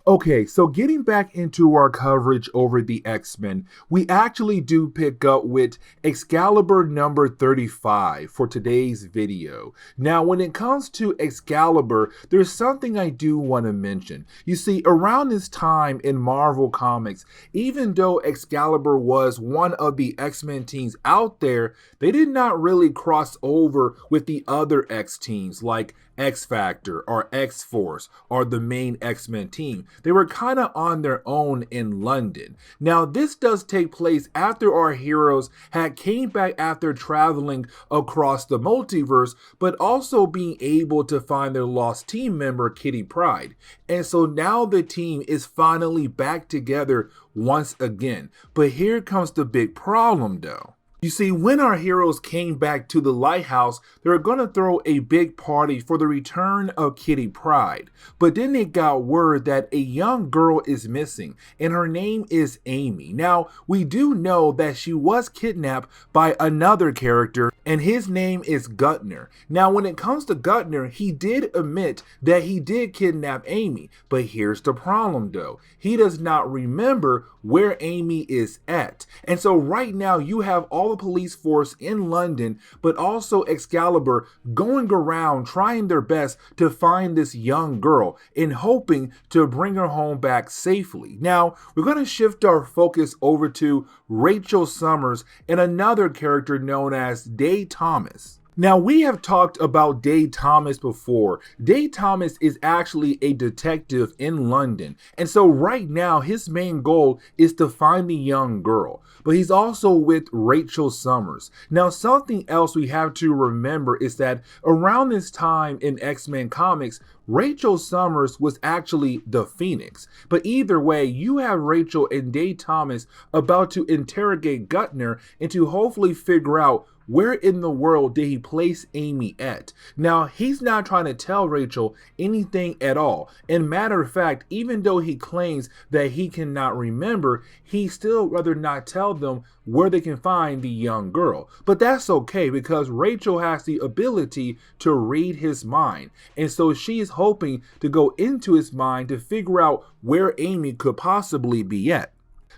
Okay, so getting back into our coverage over the X-Men, we actually do pick up with Excalibur number 35 for today's video. Now, when it comes to Excalibur, there's something I do want to mention. You see, around this time in Marvel Comics, even though Excalibur was one of the X-Men teams out there, they did not really cross over with the other X teams like X-Factor or X-Force or the main X-Men team. They were kind of on their own in London. Now, this does take place after our heroes had came back after traveling across the multiverse, but also being able to find their lost team member, Kitty Pryde. And so now the team is finally back together once again. But here comes the big problem though. You see, when our heroes came back to the lighthouse, they were going to throw a big party for the return of Kitty Pryde. But then they got word that a young girl is missing, and her name is Amy. Now, we do know that she was kidnapped by another character, and his name is Guttner. Now, when it comes to Guttner, he did admit that he did kidnap Amy. But here's the problem, though. He does not remember where Amy is at. And so right now, you have all the police force in London, but also Excalibur going around trying their best to find this young girl and hoping to bring her home back safely. Now, we're going to shift our focus over to Rachel Summers and another character known as Day Thomas. Now, we have talked about Day Thomas before. Day Thomas is actually a detective in London. And so right now, his main goal is to find the young girl. But he's also with Rachel Summers. Now, something else we have to remember is that around this time in X-Men comics, Rachel Summers was actually the Phoenix. But either way, you have Rachel and Day Thomas about to interrogate Guttner and to hopefully figure out where in the world did he place Amy at? Now, he's not trying to tell Rachel anything at all. And matter of fact, even though he claims that he cannot remember, he still rather not tell them where they can find the young girl. But that's okay because Rachel has the ability to read his mind. And so she is hoping to go into his mind to figure out where Amy could possibly be at.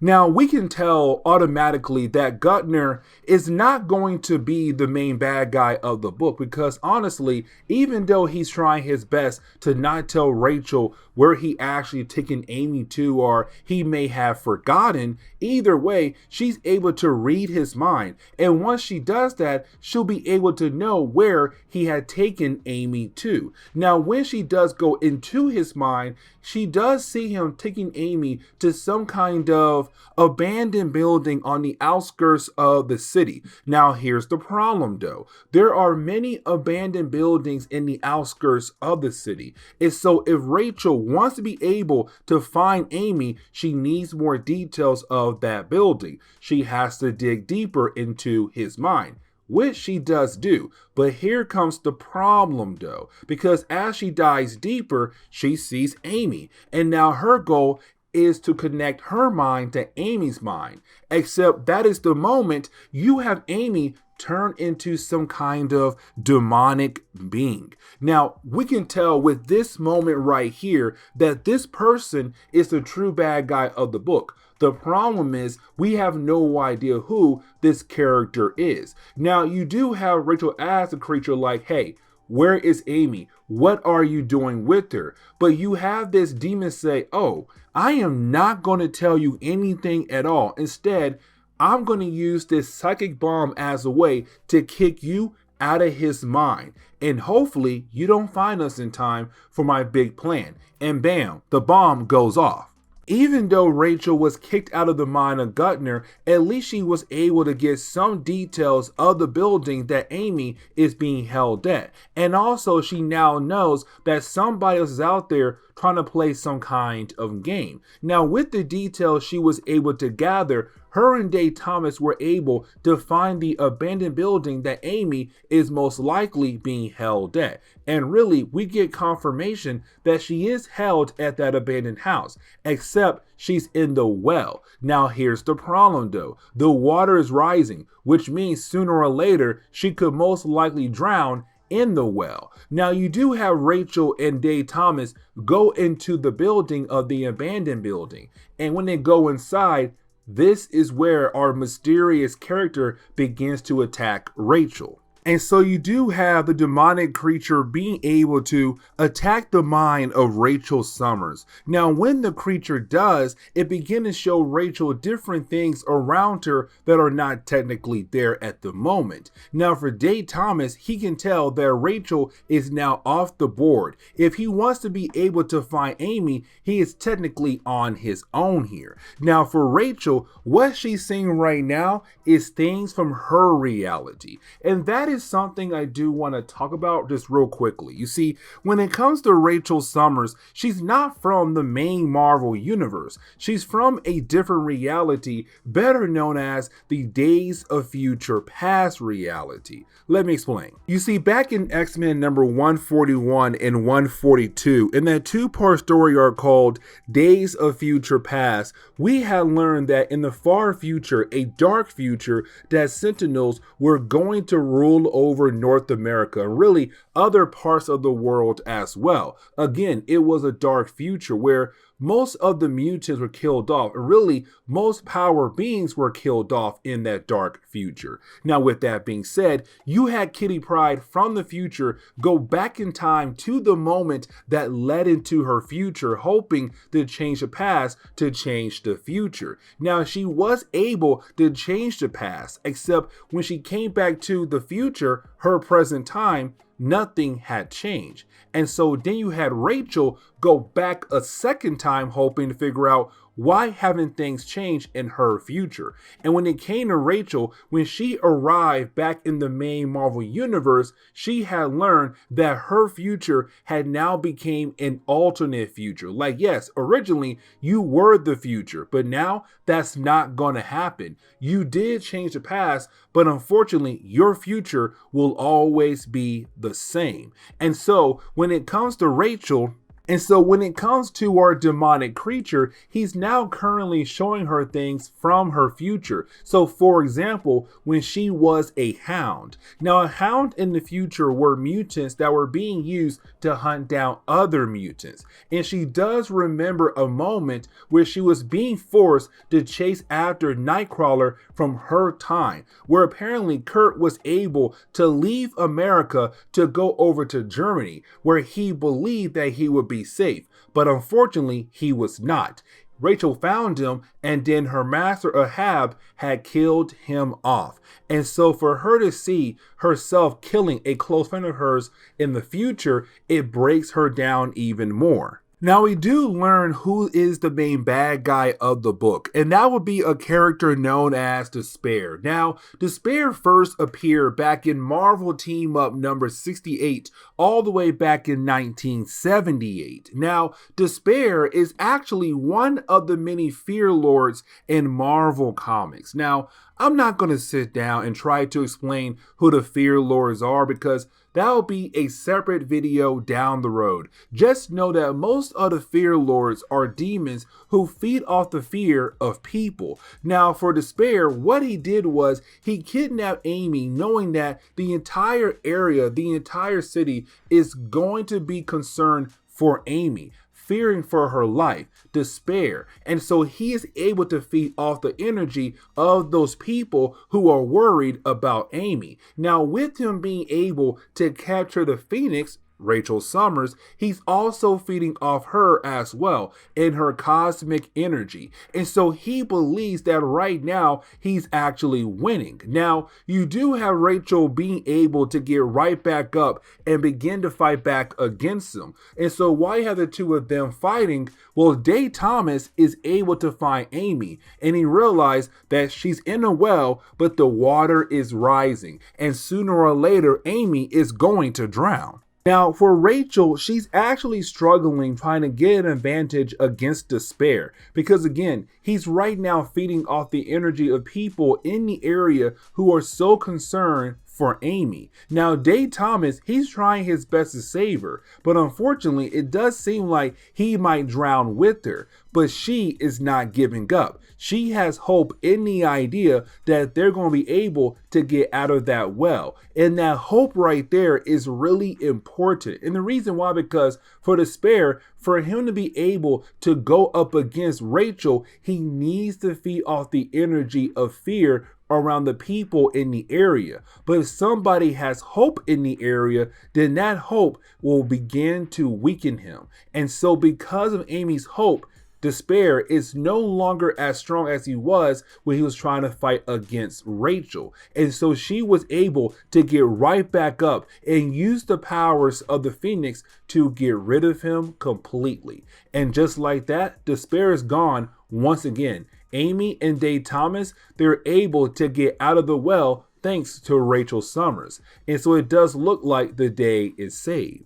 Now, we can tell automatically that Guttner is not going to be the main bad guy of the book because honestly, even though he's trying his best to not tell Rachel where he actually taken Amy to or he may have forgotten, either way, she's able to read his mind. And once she does that, she'll be able to know where he had taken Amy to. Now, when she does go into his mind, she does see him taking Amy to some kind of abandoned building on the outskirts of the city. Now, here's the problem though. There are many abandoned buildings in the outskirts of the city. And so if Rachel wants to be able to find Amy, she needs more details of that building. She has to dig deeper into his mind, which she does do. But here comes the problem though, because as she dives deeper, she sees Amy, and now her goal is to connect her mind to Amy's mind. Except that is the moment you have Amy turn into some kind of demonic being. Now, we can tell with this moment right here that this person is the true bad guy of the book. The problem is we have no idea who this character is. Now, you do have Rachel ask the creature like, hey, where is Amy? What are you doing with her? But you have this demon say, oh, I am not going to tell you anything at all. Instead, I'm going to use this psychic bomb as a way to kick you out of his mind. And hopefully you don't find us in time for my big plan. And bam, the bomb goes off. Even though Rachel was kicked out of the mind of Guttner, at least she was able to get some details of the building that Amy is being held at. And also she now knows that somebody else is out there trying to play some kind of game. Now, with the details she was able to gather, her and Day Thomas were able to find the abandoned building that Amy is most likely being held at. And really, we get confirmation that she is held at that abandoned house, except she's in the well. Now, here's the problem though. The water is rising, which means sooner or later, she could most likely drown in the well. Now you do have Rachel and Dave Thomas go into the building of the abandoned building. And when they go inside, this is where our mysterious character begins to attack Rachel. And so you do have the demonic creature being able to attack the mind of Rachel Summers. Now, when the creature does, it begins to show Rachel different things around her that are not technically there at the moment. Now, for Dave Thomas, he can tell that Rachel is now off the board. If he wants to be able to find Amy, he is technically on his own here. Now, for Rachel, what she's seeing right now is things from her reality. And that is something I do want to talk about just real quickly. You see, when it comes to Rachel Summers, she's not from the main Marvel universe. She's from a different reality, better known as the Days of Future Past reality. Let me explain. You see, back in X-Men number 141 and 142, in that two-part story arc called Days of Future Past, we had learned that in the far future, a dark future, that Sentinels were going to rule over North America and really other parts of the world as well. Again, it was a dark future where most of the mutants were killed off, and really most power beings were killed off in that dark future. Now, with that being said, you had Kitty Pryde from the future go back in time to the moment that led into her future, hoping to change the past to change the future. Now, she was able to change the past, except when she came back to the future, her present time, nothing had changed. And so then you had Rachel go back a second time, hoping to figure out why haven't things changed in her future. And when it came to Rachel, when she arrived back in the main Marvel universe, she had learned that her future had now became an alternate future. Like, yes, originally you were the future, but now that's not going to happen. You did change the past, but unfortunately your future will always be the same. And so when it comes to Rachel, when it comes to our demonic creature, he's now currently showing her things from her future. So for example, when she was a hound. Now a hound in the future were mutants that were being used to hunt down other mutants. And she does remember a moment where she was being forced to chase after Nightcrawler from her time, where apparently Kurt was able to leave America to go over to Germany, where he believed that he would be safe, but unfortunately he was not. Rachel found him, and then her master Ahab had killed him off. And so for her to see herself killing a close friend of hers in the future, it breaks her down even more. Now we do learn who is the main bad guy of the book, and that would be a character known as Despair. Now, Despair first appeared back in Marvel Team Up number 68, all the way back in 1978. Now, Despair is actually one of the many Fear Lords in Marvel Comics. Now, I'm not going to sit down and try to explain who the Fear Lords are because that will be a separate video down the road. Just know that most of the Fear Lords are demons who feed off the fear of people. Now for Despair, what he did was he kidnapped Amy knowing that the entire area, the entire city is going to be concerned for Amy, fearing for her life, despair. And so he is able to feed off the energy of those people who are worried about Amy. Now, with him being able to capture the Phoenix, Rachel Summers, he's also feeding off her as well in her cosmic energy. And so he believes that right now he's actually winning. Now, you do have Rachel being able to get right back up and begin to fight back against him. And so why have the two of them fighting? Well, Dave Thomas is able to find Amy, and he realized that she's in a well, but the water is rising, and sooner or later Amy is going to drown. Now, for Rachel, she's actually struggling trying to get an advantage against Despair because, again, he's right now feeding off the energy of people in the area who are so concerned for Amy. Now, Dave Thomas, he's trying his best to save her, but unfortunately, it does seem like he might drown with her. But she is not giving up. She has hope in the idea that they're going to be able to get out of that well. And that hope right there is really important. And the reason why, because for Despair, for him to be able to go up against Rachel, he needs to feed off the energy of fear around the people in the area. But if somebody has hope in the area, then that hope will begin to weaken him. And so because of Amy's hope, Despair is no longer as strong as he was when he was trying to fight against Rachel. And so she was able to get right back up and use the powers of the Phoenix to get rid of him completely. And just like that, Despair is gone once again. Amy and Dave Thomas, they're able to get out of the well thanks to Rachel Summers. And so it does look like the day is saved.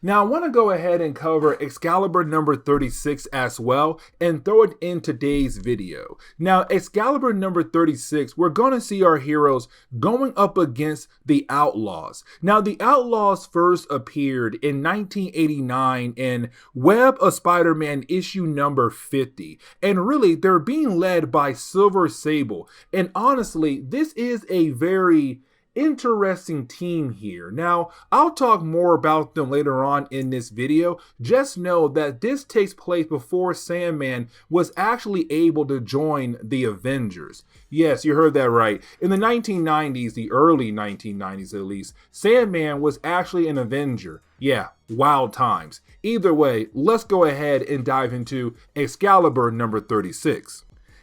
Now, I want to go ahead and cover Excalibur number 36 as well and throw it in today's video. Now, Excalibur number 36, we're going to see our heroes going up against the Outlaws. Now, the Outlaws first appeared in 1989 in Web of Spider-Man issue number 50. And really, they're being led by Silver Sable. And honestly, this is a very interesting team here. Now, I'll talk more about them later on in this video. Just know that this takes place before Sandman was actually able to join the Avengers. Yes, you heard that right. In the 1990s, the early 1990s at least, Sandman was actually an Avenger. Yeah, wild times. Either way, let's go ahead and dive into Excalibur number 36.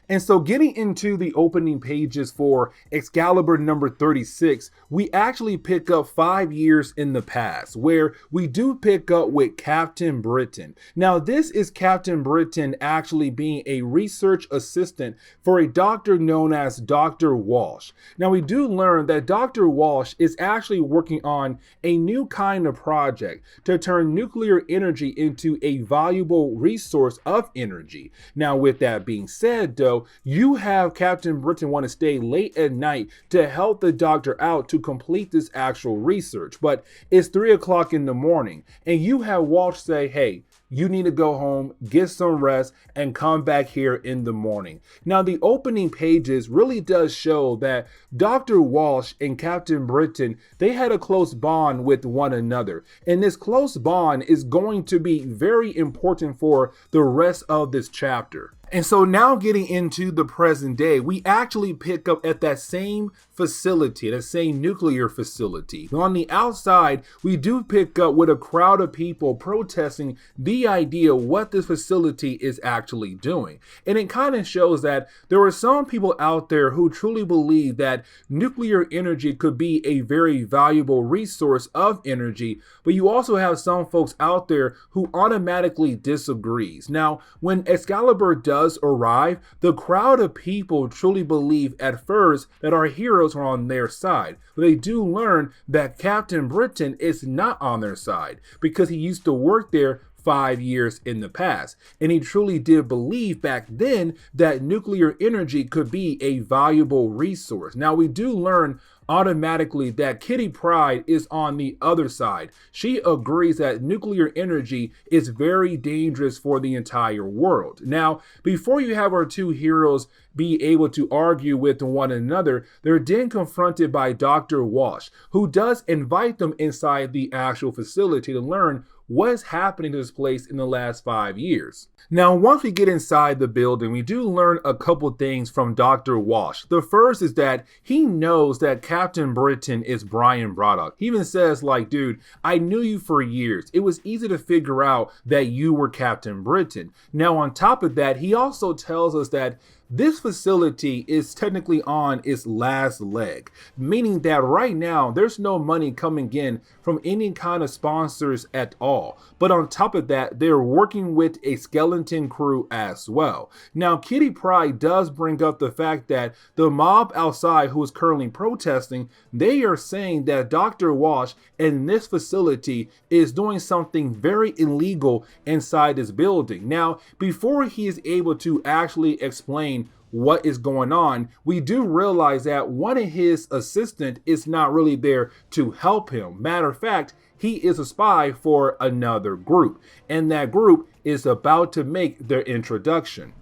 And so getting into the opening pages for Excalibur number 36, we actually pick up 5 years in the past, where we do pick up with Captain Britain. Now, this is Captain Britain actually being a research assistant for a doctor known as Dr. Walsh. Now, we do learn that Dr. Walsh is actually working on a new kind of project to turn nuclear energy into a valuable resource of energy. Now, with that being said, though, you have Captain Britain want to stay late at night to help the doctor out to complete this actual research. But it's 3 o'clock in the morning and you have Walsh say, hey, you need to go home, get some rest, and come back here in the morning. Now, the opening pages really does show that Dr. Walsh and Captain Britain, they had a close bond with one another. And this close bond is going to be very important for the rest of this chapter. And so now getting into the present day, we actually pick up at that same facility, that same nuclear facility. On the outside, we do pick up with a crowd of people protesting the idea what this facility is actually doing. And it kind of shows that there are some people out there who truly believe that nuclear energy could be a very valuable resource of energy, but you also have some folks out there who automatically disagrees. Now, when Excalibur does arrive, the crowd of people truly believe at first that our heroes are on their side. But they do learn that Captain Britain is not on their side because he used to work there 5 years in the past. And he truly did believe back then that nuclear energy could be a valuable resource. Now, we do learn automatically that Kitty Pryde is on the other side. She agrees that nuclear energy is very dangerous for the entire world. Now, before you have our two heroes be able to argue with one another, they're then confronted by Dr. Walsh, who does invite them inside the actual facility to learn what's happening to this place in the last 5 years. Now, once we get inside the building, we do learn a couple things from Dr. Walsh. The first is that he knows that Captain Britain is Brian Braddock. He even says, like, dude, I knew you for years. It was easy to figure out that you were Captain Britain. Now, on top of that, he also tells us that this facility is technically on its last leg, meaning that right now there's no money coming in from any kind of sponsors at all. But on top of that, they're working with a skeleton crew as well. Now, Kitty Pryde does bring up the fact that the mob outside who is currently protesting, they are saying that Dr. Walsh in this facility is doing something very illegal inside this building. Now, before he is able to actually explain what is going on, we do realize that one of his assistants is not really there to help him. Matter of fact, he is a spy for another group, and that group is about to make their introduction.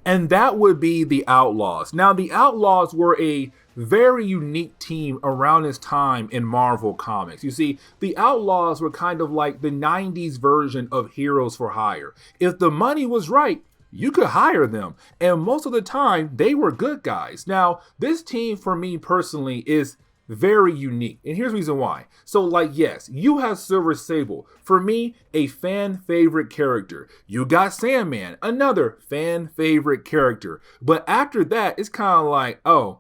And that would be the Outlaws. Now, the Outlaws were a very unique team around this time in Marvel Comics. You see, the Outlaws were kind of like the 90s version of Heroes for Hire. If the money was right, you could hire them. And most of the time, they were good guys. Now, this team for me personally is very unique. And here's the reason why. So like, yes, you have Silver Sable. For me, a fan favorite character. You got Sandman, another fan favorite character. But after that, it's kind of like, oh,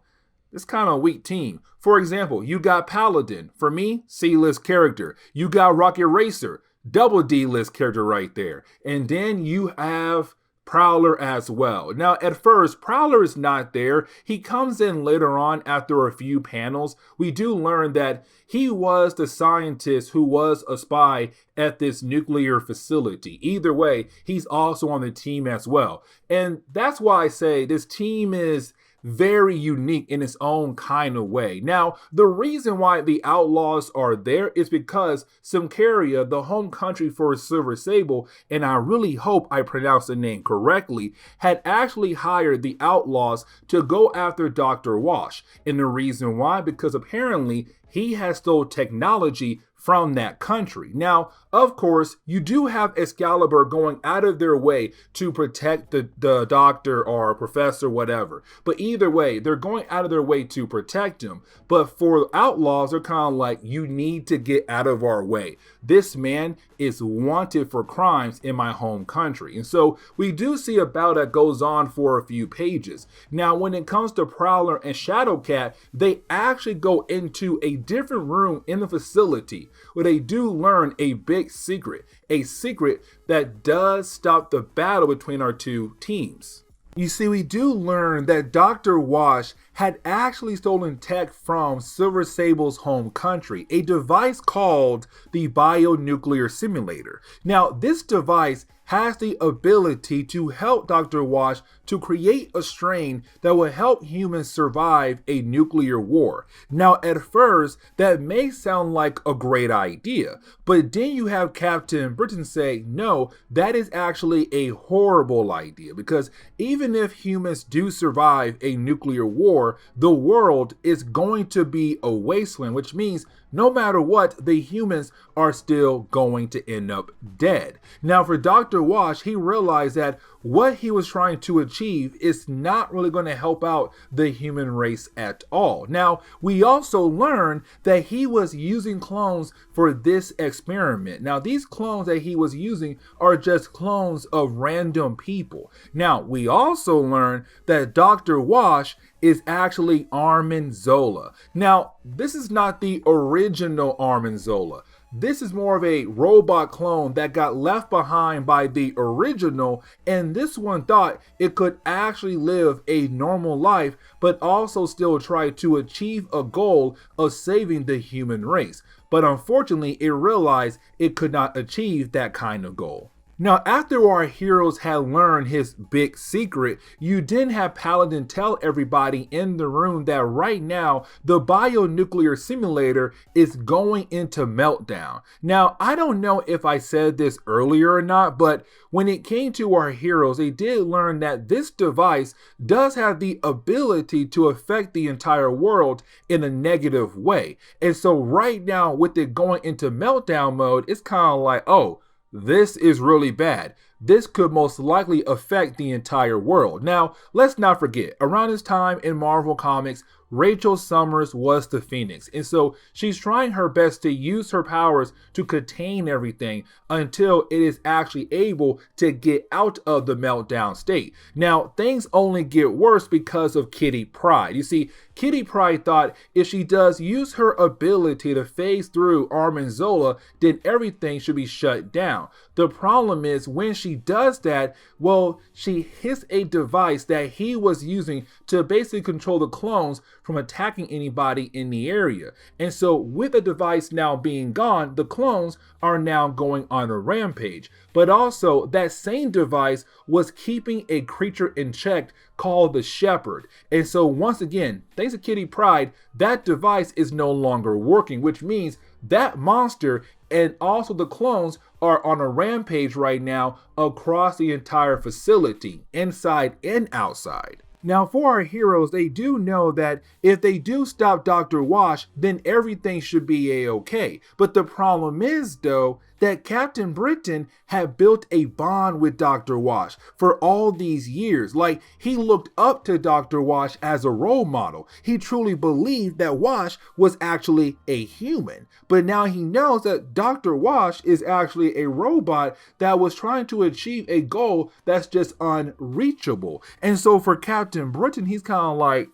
it's kind of a weak team. For example, you got Paladin. For me, C-list character. You got Rocket Racer, double D-list character right there. And then you have Prowler as well. Now, at first, Prowler is not there. He comes in later on after a few panels. We do learn that he was the scientist who was a spy at this nuclear facility. Either way, he's also on the team as well. And that's why I say this team is very unique in its own kind of way. Now, the reason why the Outlaws are there is because Symkaria, the home country for Silver Sable, and I really hope I pronounced the name correctly, had actually hired the Outlaws to go after Dr. Wash. And the reason why, because apparently he has stole technology from that country. Now, of course, you do have Excalibur going out of their way to protect the doctor or professor, whatever. But either way, they're going out of their way to protect him. But for Outlaws, they're kind of like, you need to get out of our way. This man is wanted for crimes in my home country. And so we do see a battle that goes on for a few pages. Now, when it comes to Prowler and Shadowcat, they actually go into a different room in the facility where they do learn a big secret, a secret that does stop the battle between our two teams. You see, we do learn that Dr. Wash had actually stolen tech from Silver Sable's home country, a device called the bionuclear simulator. Now, this device has the ability to help Dr. Wash to create a strain that will help humans survive a nuclear war. Now, at first, that may sound like a great idea, but then you have Captain Britain say, no, that is actually a horrible idea, because even if humans do survive a nuclear war, the world is going to be a wasteland, which means no matter what, the humans are still going to end up dead. Now, for Dr. Wash, he realized that what he was trying to achieve is not really going to help out the human race at all. Now, we also learn that he was using clones for this experiment. Now, these clones that he was using are just clones of random people. Now, we also learn that Dr. Wash is actually Armin Zola. Now, this is not the original Armin Zola. This is more of a robot clone that got left behind by the original, and this one thought it could actually live a normal life, but also still try to achieve a goal of saving the human race. But unfortunately, it realized it could not achieve that kind of goal. Now, after our heroes had learned his big secret, you then have Paladin tell everybody in the room that right now, the bionuclear simulator is going into meltdown. Now, I don't know if I said this earlier or not, but when it came to our heroes, they did learn that this device does have the ability to affect the entire world in a negative way. And so right now, with it going into meltdown mode, it's kind of like, oh, this is really bad. This could most likely affect the entire world. Now, let's not forget, around this time in Marvel Comics, Rachel Summers was the Phoenix. And so she's trying her best to use her powers to contain everything until it is actually able to get out of the meltdown state. Now, things only get worse because of Kitty Pryde. You see, Kitty Pryde thought if she does use her ability to phase through Armin Zola, then everything should be shut down. The problem is when she does that, well, she hits a device that he was using to basically control the clones from attacking anybody in the area. And so with the device now being gone, the clones are now going on a rampage. But also that same device was keeping a creature in check called the Shepherd. And so once again, thanks to Kitty Pryde, that device is no longer working, which means that monster and also the clones are on a rampage right now across the entire facility, inside and outside. Now for our heroes, they do know that if they do stop Dr. Wash, then everything should be a-okay. But the problem is though, that Captain Britain had built a bond with Dr. Wash for all these years. Like, he looked up to Dr. Wash as a role model. He truly believed that Wash was actually a human. But now he knows that Dr. Wash is actually a robot that was trying to achieve a goal that's just unreachable. And so for Captain Britain, he's kind of like,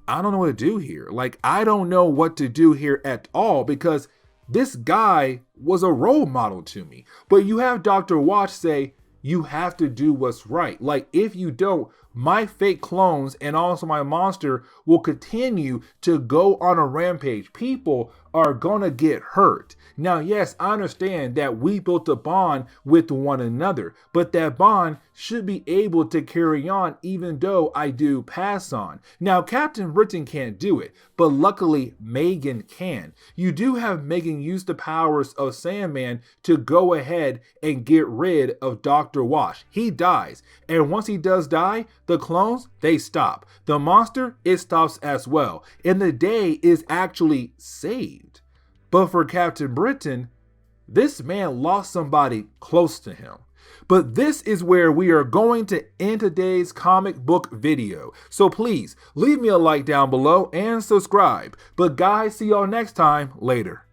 I don't know what to do here. Like, I don't know what to do here at all, because this guy was a role model to me. But you have Dr. Wash say, you have to do what's right. Like, if you don't, my fake clones and also my monster will continue to go on a rampage. People are gonna get hurt. Now, yes, I understand that we built a bond with one another, but that bond should be able to carry on even though I do pass on. Now, Captain Britain can't do it, but luckily Megan can. You do have Megan use the powers of Sandman to go ahead and get rid of Dr. Wash. He dies, and once he does die, the clones, they stop. The monster, it stops as well, and the day is actually saved. But for Captain Britain, this man lost somebody close to him. But this is where we are going to end today's comic book video. So please leave me a like down below and subscribe. But guys, see y'all next time. Later.